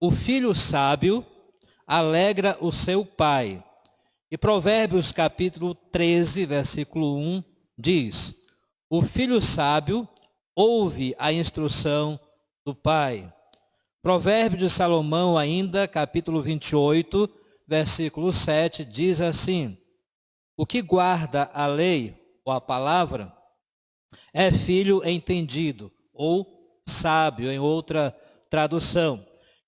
O filho sábio alegra o seu pai. E Provérbios capítulo 13, versículo 1 diz: o filho sábio ouve a instrução do pai. Provérbio de Salomão ainda, capítulo 28, versículo 7, diz assim: o que guarda a lei ou a palavra é filho entendido, ou sábio, em outra tradução.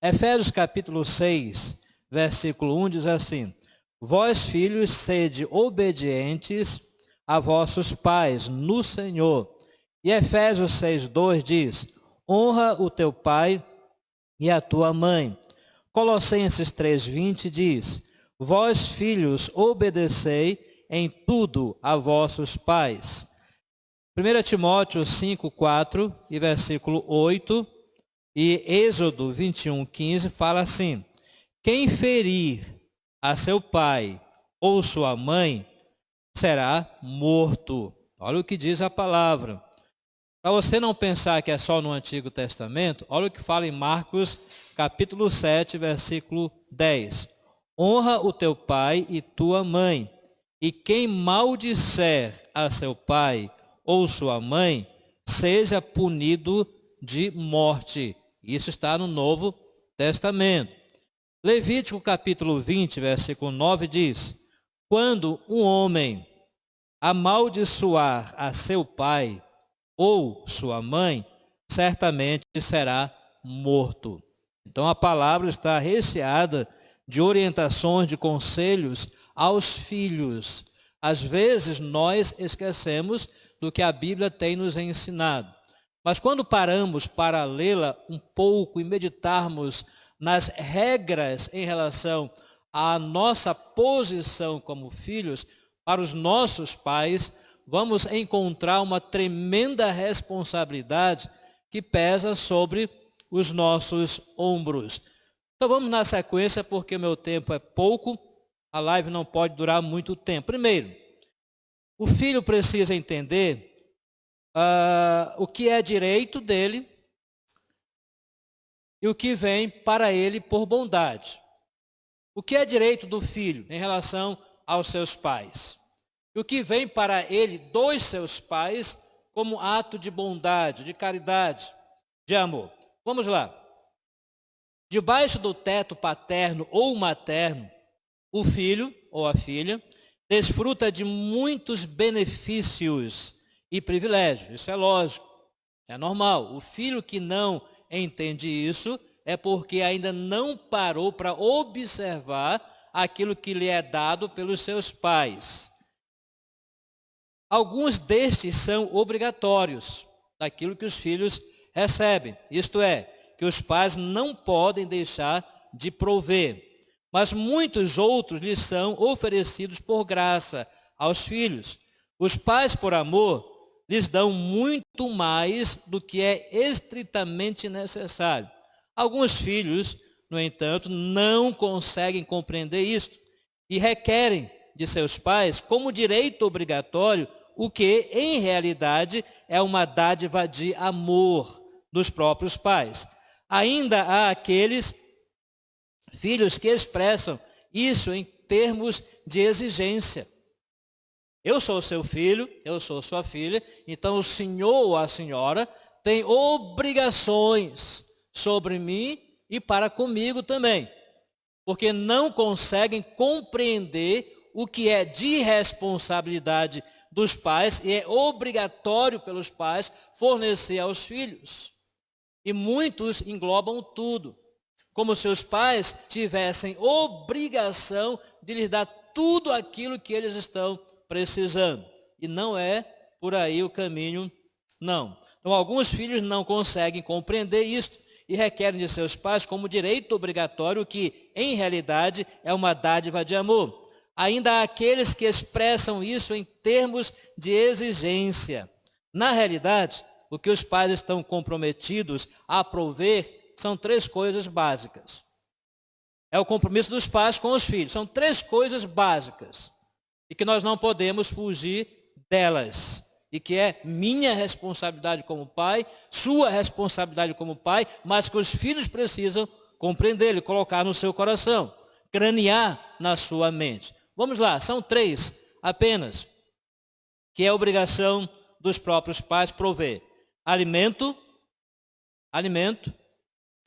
Efésios capítulo 6, versículo 1 diz assim: vós, filhos, sede obedientes a vossos pais no Senhor. E Efésios 6, 2 diz: honra o teu pai e a tua mãe. Colossenses 3, 20 diz: vós, filhos, obedecei em tudo a vossos pais. 1 Timóteo 5, 4 e versículo 8 e Êxodo 21, 15 fala assim: quem ferir a seu pai ou sua mãe será morto. Olha o que diz a palavra. Para você não pensar que é só no Antigo Testamento, olha o que fala em Marcos capítulo 7, versículo 10. Honra o teu pai e tua mãe, e quem maldisser a seu pai ou sua mãe, seja punido de morte. Isso está no Novo Testamento. Levítico capítulo 20, versículo 9 diz: quando um homem amaldiçoar a seu pai ou sua mãe, certamente será morto. Então a palavra está recheada de orientações, de conselhos aos filhos. Às vezes nós esquecemos do que a Bíblia tem nos ensinado. Mas quando paramos para lê-la um pouco e meditarmos nas regras em relação à nossa posição como filhos para os nossos pais, vamos encontrar uma tremenda responsabilidade que pesa sobre os nossos ombros. Então vamos na sequência, porque o meu tempo é pouco, a live não pode durar muito tempo. Primeiro, o filho precisa entender o que é direito dele e o que vem para ele por bondade. O que é direito do filho em relação aos seus pais? E o que vem para ele dos seus pais como ato de bondade, de caridade, de amor. Vamos lá. Debaixo do teto paterno ou materno, o filho ou a filha desfruta de muitos benefícios e privilégios. Isso é lógico, é normal. O filho que não entende isso é porque ainda não parou para observar aquilo que lhe é dado pelos seus pais. Alguns destes são obrigatórios, daquilo que os filhos recebem. Isto é, que os pais não podem deixar de prover. Mas muitos outros lhes são oferecidos por graça aos filhos. Os pais, por amor, lhes dão muito mais do que é estritamente necessário. Alguns filhos, no entanto, não conseguem compreender isto e requerem de seus pais como direito obrigatório o que, em realidade, é uma dádiva de amor dos próprios pais. Ainda há aqueles filhos que expressam isso em termos de exigência. Eu sou seu filho, eu sou sua filha, então o senhor ou a senhora tem obrigações sobre mim e para comigo também, porque não conseguem compreender o que é de responsabilidade dos pais e é obrigatório pelos pais fornecer aos filhos. E muitos englobam tudo, como se os pais tivessem obrigação de lhes dar tudo aquilo que eles estão precisando. E não é por aí o caminho, não. Então, alguns filhos não conseguem compreender isso e requerem de seus pais como direito obrigatório, que, em realidade, é uma dádiva de amor. Ainda há aqueles que expressam isso em termos de exigência. Na realidade, o que os pais estão comprometidos a prover são três coisas básicas. É o compromisso dos pais com os filhos. São três coisas básicas e que nós não podemos fugir delas. E que é minha responsabilidade como pai, sua responsabilidade como pai, mas que os filhos precisam compreendê-lo, colocar no seu coração, cranear na sua mente. Vamos lá, são 3 apenas, que é a obrigação dos próprios pais prover. Alimento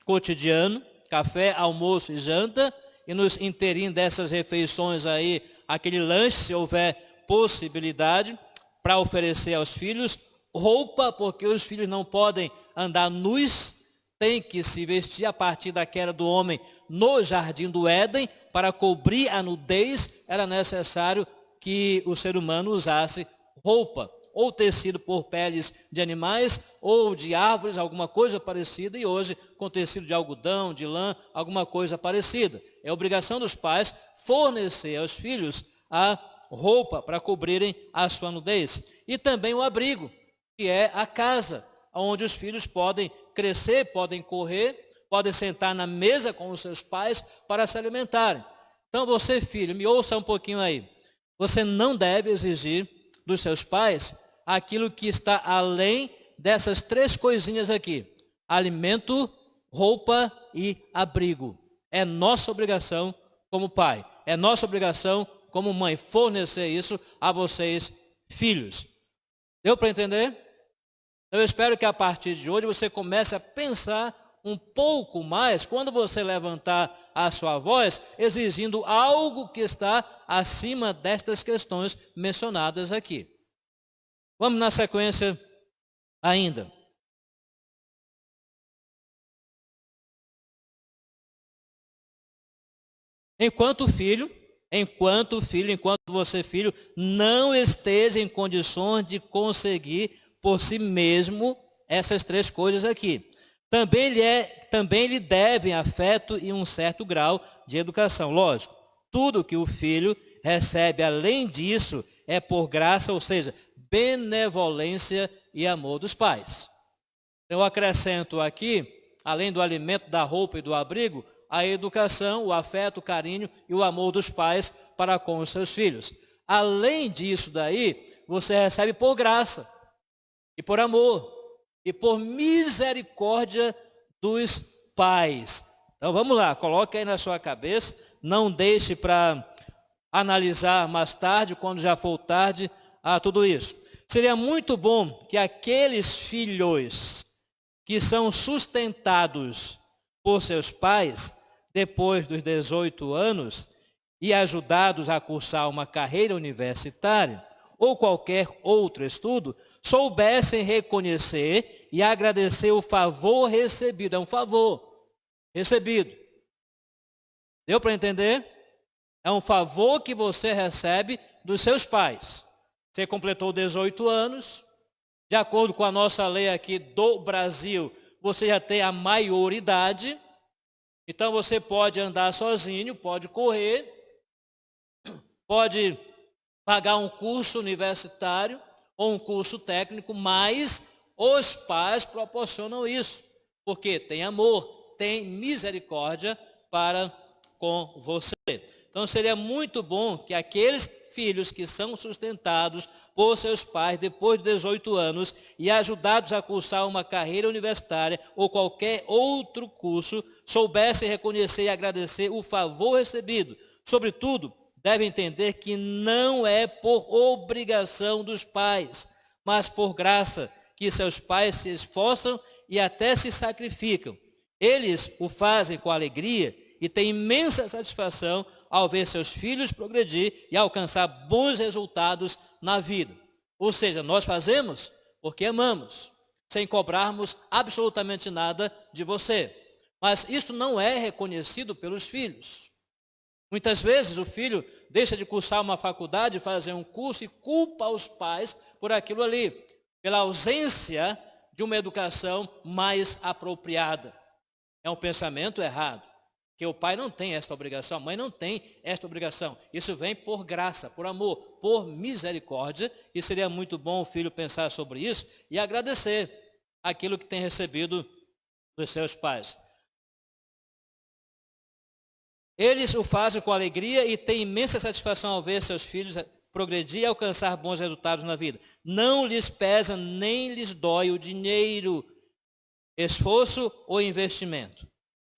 cotidiano, café, almoço e janta, e nos inteirinhos dessas refeições aí, aquele lanche, se houver possibilidade, para oferecer aos filhos. Roupa, porque os filhos não podem andar nus, tem que se vestir a partir da queda do homem no jardim do Éden. Para cobrir a nudez, era necessário que o ser humano usasse roupa, ou tecido por peles de animais, ou de árvores, alguma coisa parecida, e hoje com tecido de algodão, de lã, alguma coisa parecida. É obrigação dos pais fornecer aos filhos a roupa para cobrirem a sua nudez. E também o abrigo, que é a casa, onde os filhos podem crescer, podem correr, podem sentar na mesa com os seus pais para se alimentarem. Então você, filho, me ouça um pouquinho aí. Você não deve exigir dos seus pais aquilo que está além dessas 3 coisinhas aqui: alimento, roupa e abrigo. É nossa obrigação como pai, é nossa obrigação como mãe fornecer isso a vocês, filhos. Deu para entender? Eu espero que a partir de hoje você comece a pensar um pouco mais quando você levantar a sua voz, exigindo algo que está acima destas questões mencionadas aqui. Vamos na sequência ainda. Enquanto você, filho, não esteja em condições de conseguir por si mesmo essas 3 coisas aqui. Também lhe devem afeto e um certo grau de educação. Lógico, tudo que o filho recebe além disso é por graça, ou seja, benevolência e amor dos pais. Eu acrescento aqui, além do alimento, da roupa e do abrigo, a educação, o afeto, o carinho e o amor dos pais para com os seus filhos. Além disso daí, você recebe por graça e por amor e por misericórdia dos pais. Então vamos lá, coloque aí na sua cabeça, não deixe para analisar mais tarde, quando já for tarde, tudo isso. Seria muito bom que aqueles filhos que são sustentados por seus pais, depois dos 18 anos, e ajudados a cursar uma carreira universitária, ou qualquer outro estudo, soubessem reconhecer e agradecer o favor recebido. É um favor recebido. Deu para entender? É um favor que você recebe dos seus pais. Você completou 18 anos, de acordo com a nossa lei aqui do Brasil, você já tem a maioridade, então você pode andar sozinho, pode correr, pode pagar um curso universitário ou um curso técnico, mas os pais proporcionam isso, porque tem amor, tem misericórdia para com você. Então seria muito bom que aqueles filhos que são sustentados por seus pais depois de 18 anos e ajudados a cursar uma carreira universitária ou qualquer outro curso, soubessem reconhecer e agradecer o favor recebido. Sobretudo, devem entender que não é por obrigação dos pais, mas por graça, que seus pais se esforçam e até se sacrificam. Eles o fazem com alegria e têm imensa satisfação ao ver seus filhos progredir e alcançar bons resultados na vida. Ou seja, nós fazemos porque amamos, sem cobrarmos absolutamente nada de você. Mas isso não é reconhecido pelos filhos. Muitas vezes o filho deixa de cursar uma faculdade, fazer um curso e culpa os pais por aquilo ali, pela ausência de uma educação mais apropriada. É um pensamento errado, que o pai não tem esta obrigação, a mãe não tem esta obrigação. Isso vem por graça, por amor, por misericórdia, e seria muito bom o filho pensar sobre isso e agradecer aquilo que tem recebido dos seus pais. Eles o fazem com alegria e têm imensa satisfação ao ver seus filhos progredir e alcançar bons resultados na vida. Não lhes pesa nem lhes dói o dinheiro, esforço ou investimento.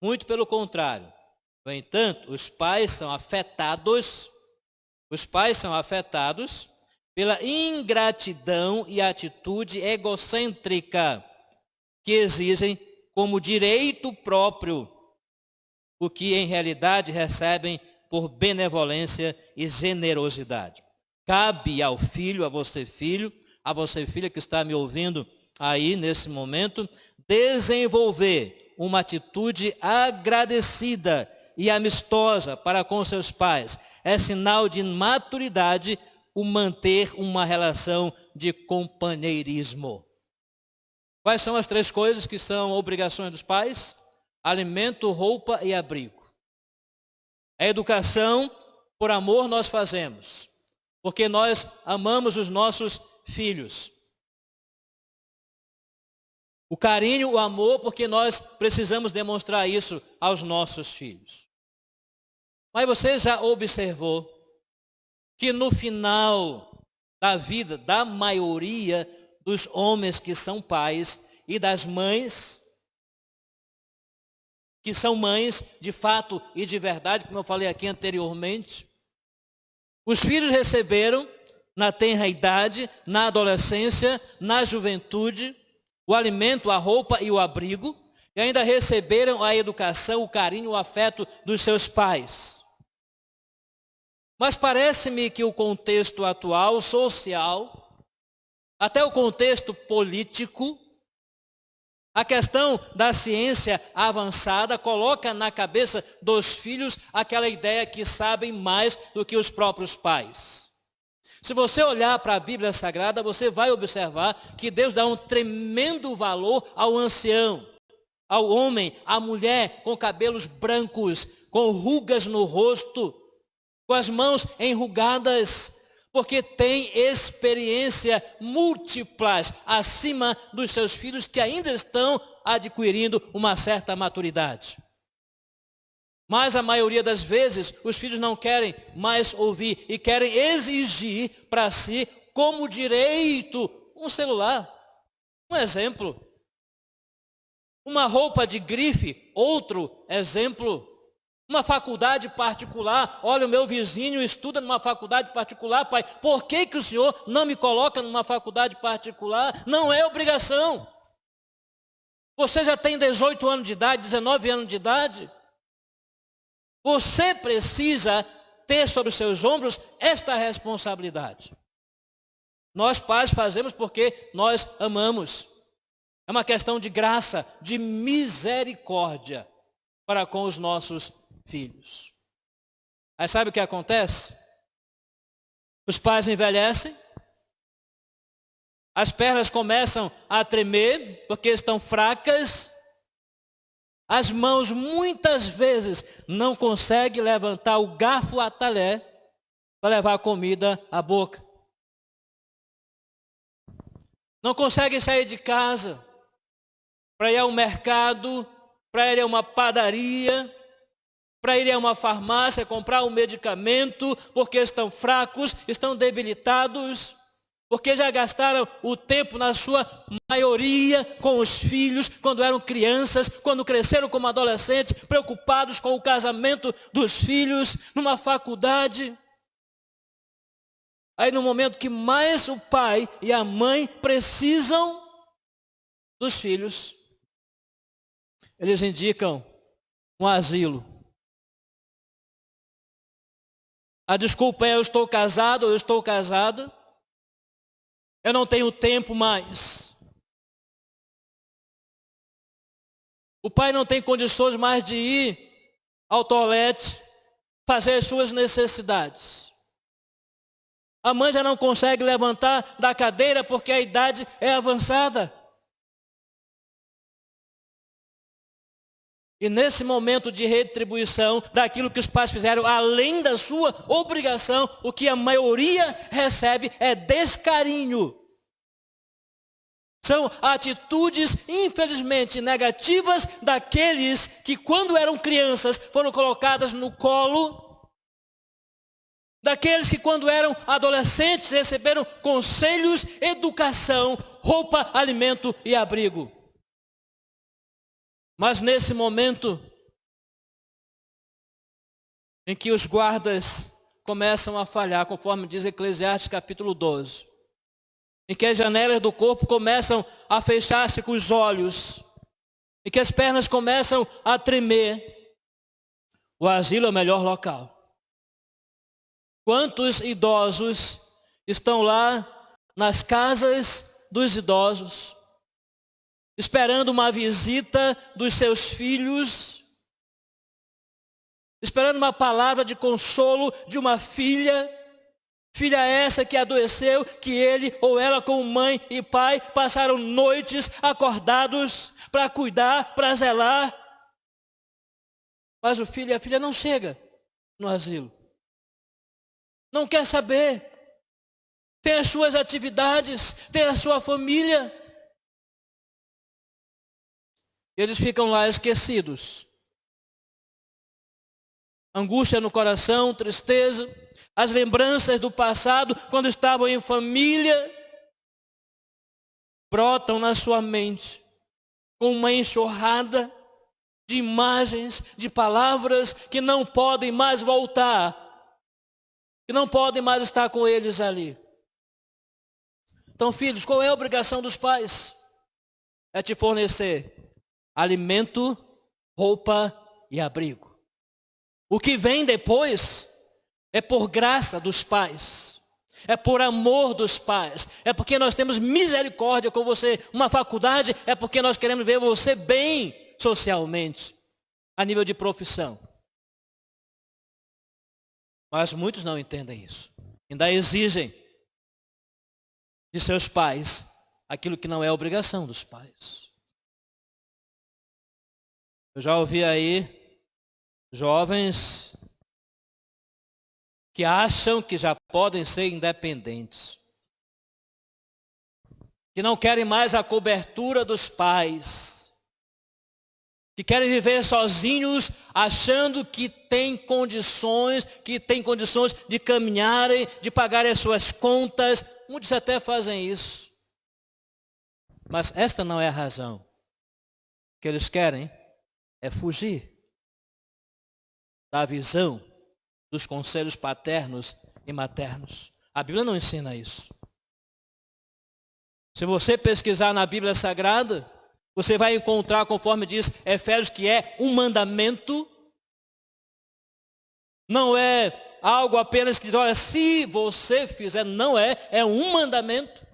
Muito pelo contrário. No entanto, os pais são afetados pela ingratidão e atitude egocêntrica que exigem como direito próprio o que em realidade recebem por benevolência e generosidade. Cabe ao filho, a você filho, a você filha que está me ouvindo aí nesse momento, desenvolver uma atitude agradecida e amistosa para com seus pais. É sinal de maturidade o manter uma relação de companheirismo. Quais são as 3 coisas que são obrigações dos pais? Alimento, roupa e abrigo. A educação, por amor, nós fazemos, porque nós amamos os nossos filhos. O carinho, o amor, porque nós precisamos demonstrar isso aos nossos filhos. Mas você já observou que no final da vida da maioria dos homens que são pais e das mães, que são mães de fato e de verdade, como eu falei aqui anteriormente, os filhos receberam na tenra idade, na adolescência, na juventude, o alimento, a roupa e o abrigo, e ainda receberam a educação, o carinho, o afeto dos seus pais. Mas parece-me que o contexto atual, social, até o contexto político, a questão da ciência avançada coloca na cabeça dos filhos aquela ideia que sabem mais do que os próprios pais. Se você olhar para a Bíblia Sagrada, você vai observar que Deus dá um tremendo valor ao ancião, ao homem, à mulher com cabelos brancos, com rugas no rosto, com as mãos enrugadas, porque tem experiência múltiplas acima dos seus filhos que ainda estão adquirindo uma certa maturidade. Mas a maioria das vezes os filhos não querem mais ouvir e querem exigir para si como direito um celular, um exemplo. Uma roupa de grife, outro exemplo. Uma faculdade particular, olha, o meu vizinho estuda numa faculdade particular, pai, por que o senhor não me coloca numa faculdade particular? Não é obrigação. Você já tem 18 anos de idade, 19 anos de idade. Você precisa ter sobre os seus ombros esta responsabilidade. Nós pais fazemos porque nós amamos. É uma questão de graça, de misericórdia para com os nossos filhos. Aí sabe o que acontece? Os pais envelhecem, as pernas começam a tremer porque estão fracas, as mãos muitas vezes não conseguem levantar o garfo a talher para levar a comida à boca. Não conseguem sair de casa para ir ao mercado, para ir a uma padaria, para ir a uma farmácia comprar um medicamento, porque estão fracos, estão debilitados, porque já gastaram o tempo na sua maioria com os filhos, quando eram crianças, quando cresceram como adolescentes, preocupados com o casamento dos filhos, numa faculdade. Aí no momento que mais o pai e a mãe precisam dos filhos, eles indicam um asilo. A desculpa é: eu estou casado, ou eu estou casada, eu não tenho tempo mais. O pai não tem condições mais de ir ao toalete, fazer as suas necessidades. A mãe já não consegue levantar da cadeira porque a idade é avançada. E nesse momento de retribuição daquilo que os pais fizeram, além da sua obrigação, o que a maioria recebe é descarinho. São atitudes, infelizmente, negativas daqueles que, quando eram crianças, foram colocadas no colo. Daqueles que, quando eram adolescentes, receberam conselhos, educação, roupa, alimento e abrigo. Mas nesse momento em que os guardas começam a falhar, conforme diz Eclesiastes capítulo 12. Em que as janelas do corpo começam a fechar-se com os olhos, em que as pernas começam a tremer. O asilo é o melhor local. Quantos idosos estão lá nas casas dos idosos, esperando uma visita dos seus filhos, esperando uma palavra de consolo de uma filha essa que adoeceu, que ele ou ela como mãe e pai passaram noites acordados para cuidar, para zelar. Mas o filho e a filha não chegam no asilo. Não quer saber. Tem as suas atividades, tem a sua família. Eles ficam lá esquecidos. Angústia no coração, tristeza, as lembranças do passado, quando estavam em família, brotam na sua mente com uma enxurrada de imagens, de palavras que não podem mais voltar, que não podem mais estar com eles ali. Então, filhos, qual é a obrigação dos pais? É te fornecer alimento, roupa e abrigo. O que vem depois é por graça dos pais, é por amor dos pais, é porque nós temos misericórdia com você. Uma faculdade é porque nós queremos ver você bem socialmente, a nível de profissão. Mas muitos não entendem isso. Ainda exigem de seus pais aquilo que não é obrigação dos pais. Eu já ouvi aí jovens que acham que já podem ser independentes, que não querem mais a cobertura dos pais, que querem viver sozinhos, achando que têm condições de caminharem, de pagarem as suas contas. Muitos até fazem isso. Mas esta não é a razão. O que eles querem é fugir da visão dos conselhos paternos e maternos. A Bíblia não ensina isso. Se você pesquisar na Bíblia Sagrada, você vai encontrar, conforme diz Efésios, que é um mandamento. Não é algo apenas que, olha, se você fizer, não é. É um mandamento.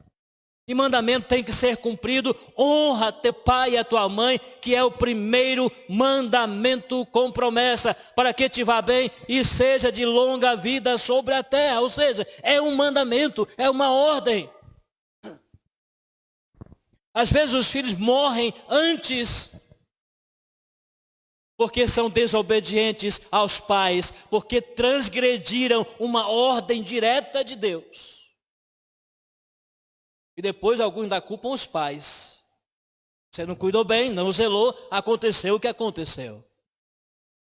E mandamento tem que ser cumprido. Honra teu pai e a tua mãe, que é o primeiro mandamento com promessa, para que te vá bem e seja de longa vida sobre a terra. Ou seja, é um mandamento, é uma ordem. Às vezes os filhos morrem antes, porque são desobedientes aos pais, porque transgrediram uma ordem direta de Deus. E depois alguns ainda culpam os pais. Você não cuidou bem, não zelou, aconteceu o que aconteceu.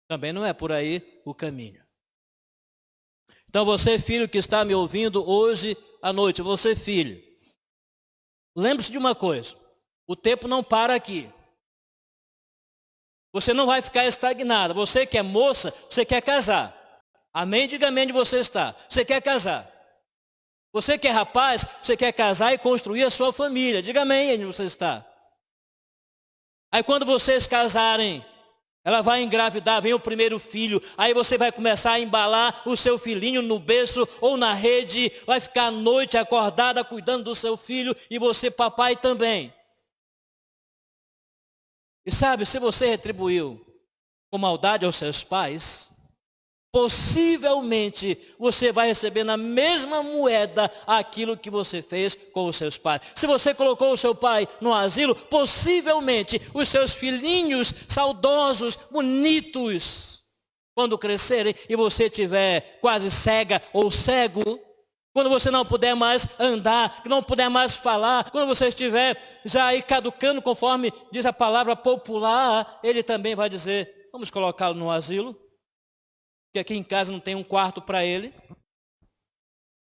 Também não é por aí o caminho. Então você, filho que está me ouvindo hoje à noite, você, filho, lembre-se de uma coisa: o tempo não para aqui. Você não vai ficar estagnado. Você que é moça, você quer casar. Amém? Diga amém onde você está. Você quer casar. Você que é rapaz, você quer casar e construir a sua família. Diga amém onde você está. Aí quando vocês casarem, ela vai engravidar, vem o primeiro filho. Aí você vai começar a embalar o seu filhinho no berço ou na rede. Vai ficar à noite acordada cuidando do seu filho e você, papai, também. E sabe, se você retribuiu com maldade aos seus pais, possivelmente você vai receber na mesma moeda aquilo que você fez com os seus pais. Se você colocou o seu pai no asilo, possivelmente os seus filhinhos saudosos, bonitos, quando crescerem e você estiver quase cega ou cego, quando você não puder mais andar, não puder mais falar, quando você estiver já aí caducando, conforme diz a palavra popular, ele também vai dizer: vamos colocá-lo no asilo, que aqui em casa não tem um quarto para ele,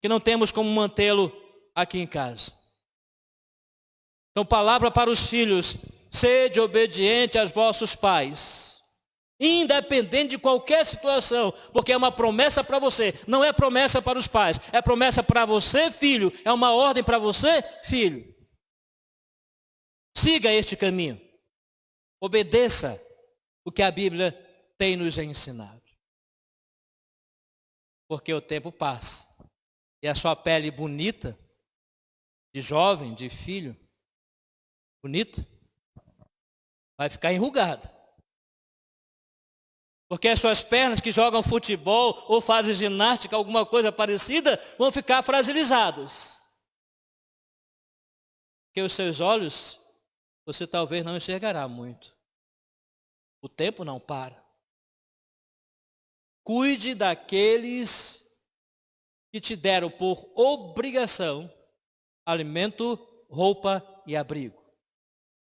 que não temos como mantê-lo aqui em casa. Então, palavra para os filhos: sede obediente aos vossos pais, independente de qualquer situação, porque é uma promessa para você, não é promessa para os pais, é promessa para você, filho, é uma ordem para você, filho. Siga este caminho, obedeça o que a Bíblia tem nos ensinado. Porque o tempo passa e a sua pele bonita, de jovem, de filho, bonita, vai ficar enrugada. Porque as suas pernas que jogam futebol ou fazem ginástica, alguma coisa parecida, vão ficar fragilizadas. Porque os seus olhos, você talvez não enxergará muito. O tempo não para. Cuide daqueles que te deram por obrigação alimento, roupa e abrigo.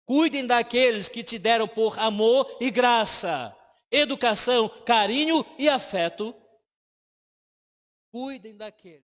Cuidem daqueles que te deram por amor e graça, educação, carinho e afeto. Cuidem daqueles